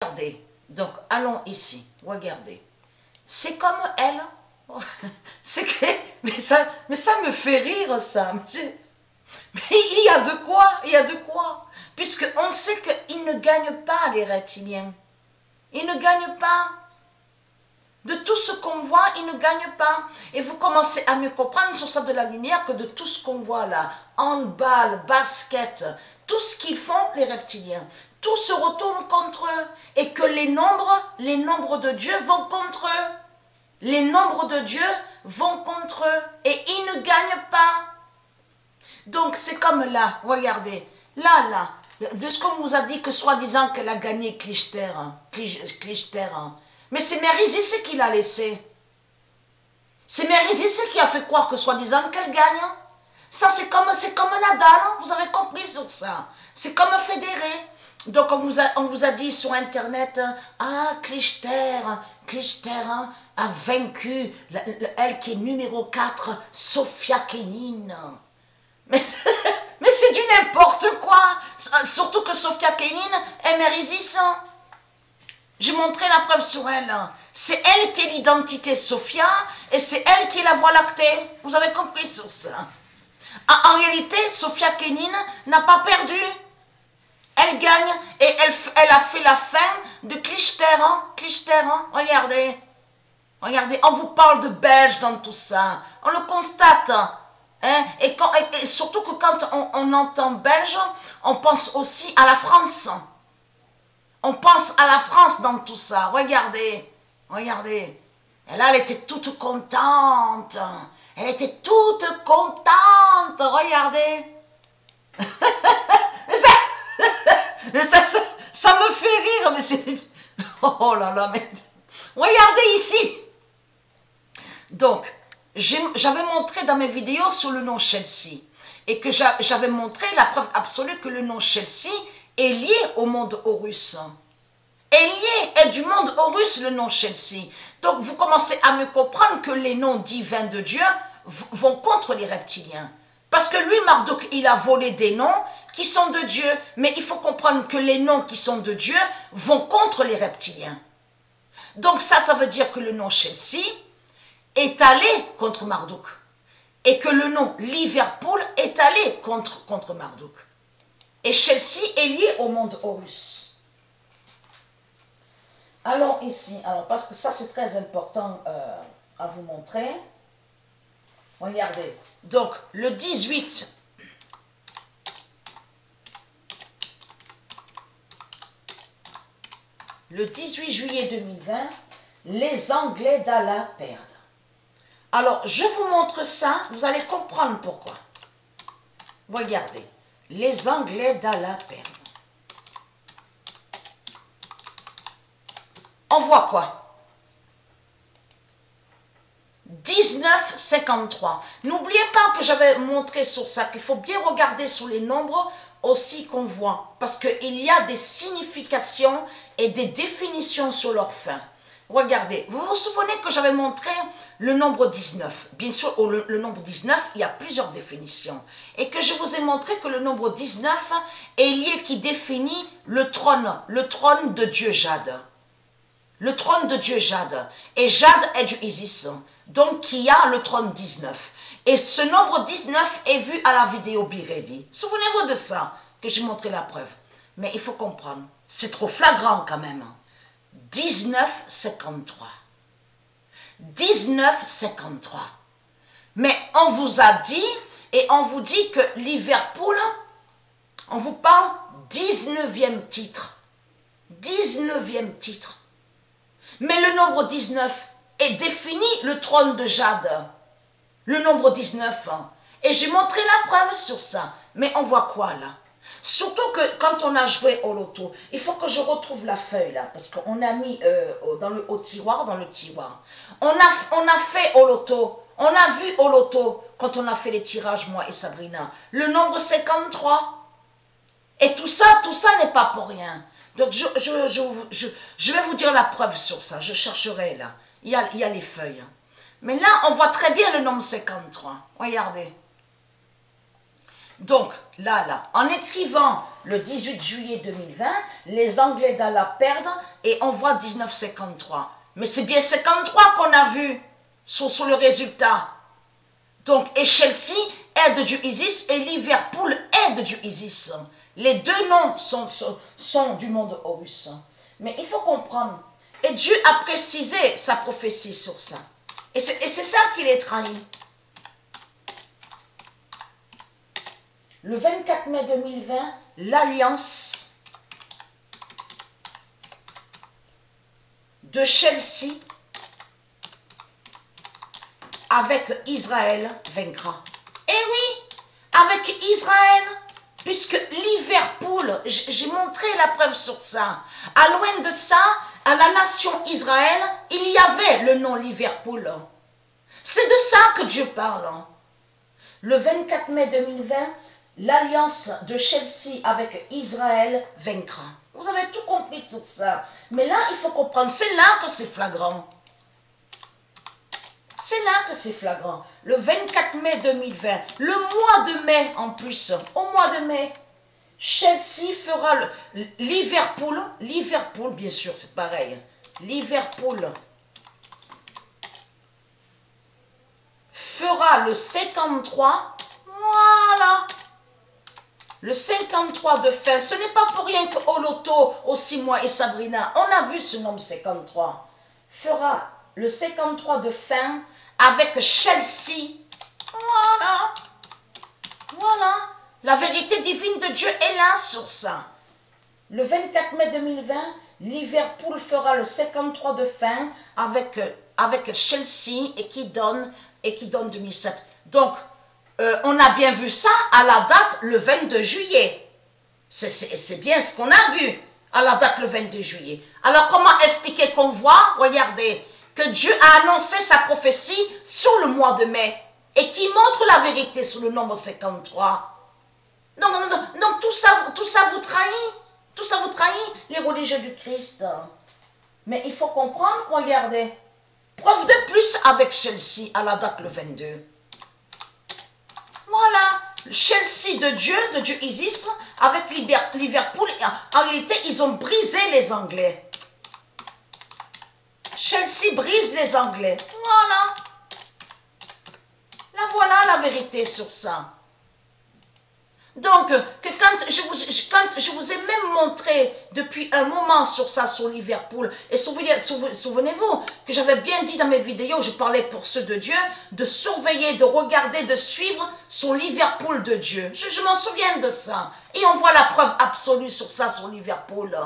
Regardez, donc allons ici, regardez. C'est comme elle. C'est que, mais ça me fait rire ça. Mais il y a de quoi, il y a de quoi. Puisqu'on sait qu'ils ne gagnent pas les reptiliens. Ils ne gagnent pas. De tout ce qu'on voit, ils ne gagnent pas. Et vous commencez à mieux comprendre sur ça de la lumière que de tout ce qu'on voit là. Handball, basket, tout ce qu'ils font, les reptiliens. Tout se retourne contre eux. Et que les nombres de Dieu vont contre eux. Les nombres de Dieu vont contre eux. Et ils ne gagnent pas. Donc c'est comme là, regardez. Là, de ce qu'on vous a dit que soi-disant qu'elle a gagné Clichter. Mais c'est Mérizis qui l'a laissé. C'est Mérizis qui a fait croire que soi-disant qu'elle gagne. Ça, c'est comme Nadal, vous avez compris sur ça. C'est comme Federer. Donc, on vous a dit sur Internet, ah, Clichter a vaincu, elle qui est numéro 4, Sofia Kenin. Mais c'est du n'importe quoi. Surtout que Sofia Kenin est Mérizis. J'ai montré la preuve sur elle. C'est elle qui est l'identité Sophia et c'est elle qui est la voie lactée. Vous avez compris sur ça. En réalité, Sofia Kenin n'a pas perdu. Elle gagne et elle a fait la fin de Clichter. Regardez. Regardez, on vous parle de Belges dans tout ça. On le constate. Hein? Et surtout que quand on entend Belge, on pense aussi à la France. On pense à la France dans tout ça. Regardez, regardez. Et là, elle était toute contente. Elle était toute contente. Regardez. ça me fait rire. Mais c'est... Oh là là, mais... Regardez ici. Donc, j'avais montré dans mes vidéos sur le nom Chelsea. Et que j'avais montré la preuve absolue que le nom Chelsea est lié au monde Horus. Est du monde Horus le nom Chelsea. Donc vous commencez à me comprendre que les noms divins de Dieu vont contre les reptiliens. Parce que lui, Marduk, il a volé des noms qui sont de Dieu. Mais il faut comprendre que les noms qui sont de Dieu vont contre les reptiliens. Donc ça veut dire que le nom Chelsea est allé contre Marduk. Et que le nom Liverpool est allé contre Marduk. Et Chelsea est lié au monde Horus. Allons ici, parce que ça c'est très important à vous montrer. Regardez, donc le 18, juillet 2020, les Anglais d'Allah perdent. Alors, je vous montre ça, vous allez comprendre pourquoi. Regardez. Les Anglais d'Allah perdent. On voit quoi? 19,53. N'oubliez pas que j'avais montré sur ça qu'il faut bien regarder sur les nombres aussi qu'on voit. Parce qu'il y a des significations et des définitions sur leur fin. Regardez, vous vous souvenez que j'avais montré le nombre 19. Bien sûr, le nombre 19, il y a plusieurs définitions. Et que je vous ai montré que le nombre 19 est lié qui définit le trône de Dieu Jade. Le trône de Dieu Jade. Et Jade est du Isis. Donc, qui a le trône 19. Et ce nombre 19 est vu à la vidéo Be Ready. Souvenez-vous de ça, que j'ai montré la preuve. Mais il faut comprendre, c'est trop flagrant quand même. 19,53. 19,53. Mais on vous a dit, et on vous dit que Liverpool, on vous parle 19e titre. 19e titre. Mais le nombre 19 est défini le trône de Jade. Le nombre 19. Et j'ai montré la preuve sur ça. Mais on voit quoi là? Surtout que quand on a joué au loto, il faut que je retrouve la feuille là, parce qu'on a mis au tiroir. On a fait au loto, on a vu au loto, quand on a fait les tirages, moi et Sabrina, le nombre 53. Et tout ça n'est pas pour rien. Donc je vais vous dire la preuve sur ça, je chercherai là. Il y a les feuilles. Mais là, on voit très bien le nombre 53. Regardez. Donc, là, en écrivant le 18 juillet 2020, les Anglais la perdent et on voit 1953. Mais c'est bien 53 qu'on a vu sur le résultat. Donc, et Chelsea aide du ISIS et Liverpool aide du ISIS. Les deux noms sont du monde russe. Mais il faut comprendre. Et Dieu a précisé sa prophétie sur ça. Et c'est ça qu'il est trahi. Le 24 mai 2020, l'alliance de Chelsea avec Israël vaincra. Eh oui, avec Israël, puisque Liverpool, j'ai montré la preuve sur ça. À loin de ça, à la nation Israël, il y avait le nom Liverpool. C'est de ça que Dieu parle. Le 24 mai 2020, l'alliance de Chelsea avec Israël vaincra. Vous avez tout compris sur ça. Mais là, il faut comprendre, c'est là que c'est flagrant. C'est là que c'est flagrant. Le 24 mai 2020, le mois de mai en plus, au mois de mai, Chelsea fera Liverpool, bien sûr, c'est pareil. Liverpool fera le 53, voilà. Le 53 de fin, ce n'est pas pour rien que Oloto, aussi moi et Sabrina, on a vu ce nombre 53, fera le 53 de fin avec Chelsea. Voilà. Voilà. La vérité divine de Dieu est là sur ça. Le 24 mai 2020, Liverpool fera le 53 de fin avec Chelsea et qui donne 2007. Donc, on a bien vu ça à la date le 22 juillet. C'est bien ce qu'on a vu à la date le 22 juillet. Alors, comment expliquer qu'on voit, regardez, que Dieu a annoncé sa prophétie sur le mois de mai et qui montre la vérité sur le nombre 53. Donc tout ça vous trahit. Tout ça vous trahit, les religieux du Christ. Mais il faut comprendre, regardez. Preuve de plus avec Chelsea à la date le 22. Voilà. Chelsea de Dieu Isis, avec Liverpool. En réalité, ils ont brisé les Anglais. Chelsea brise les Anglais. Voilà. Là, voilà la vérité sur ça. Donc, que quand je vous ai même montré depuis un moment sur ça, sur Liverpool, et souvenez-vous que j'avais bien dit dans mes vidéos, je parlais pour ceux de Dieu, de surveiller, de regarder, de suivre sur Liverpool de Dieu. Je m'en souviens de ça. Et on voit la preuve absolue sur ça, sur Liverpool.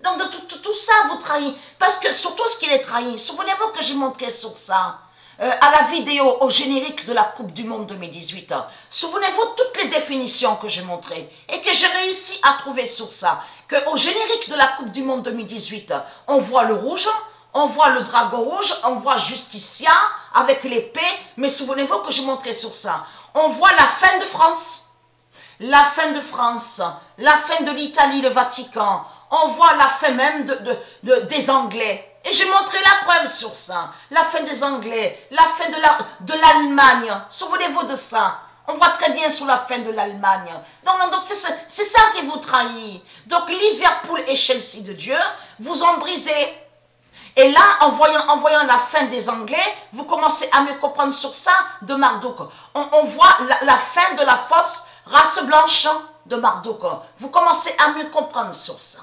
Donc, tout ça vous trahit. Parce que surtout ce qu'il est trahi, souvenez-vous que j'ai montré sur ça. À la vidéo, au générique de la Coupe du Monde 2018. Souvenez-vous toutes les définitions que j'ai montrées et que j'ai réussi à trouver sur ça. Qu'au générique de la Coupe du Monde 2018, on voit le rouge, on voit le dragon rouge, on voit Justicia avec l'épée, mais souvenez-vous que j'ai montré sur ça. On voit la fin de France, la fin de l'Italie, le Vatican, on voit la fin même des Anglais. Et j'ai montré la preuve sur ça. La fin des Anglais, la fin de l'Allemagne. Souvenez-vous de ça. On voit très bien sur la fin de l'Allemagne. Donc c'est ça qui vous trahit. Donc Liverpool et Chelsea de Dieu vous ont brisé. Et là, en voyant la fin des Anglais, vous commencez à mieux comprendre sur ça de Marduk. On voit la fin de la fausse race blanche de Marduk. Vous commencez à mieux comprendre sur ça.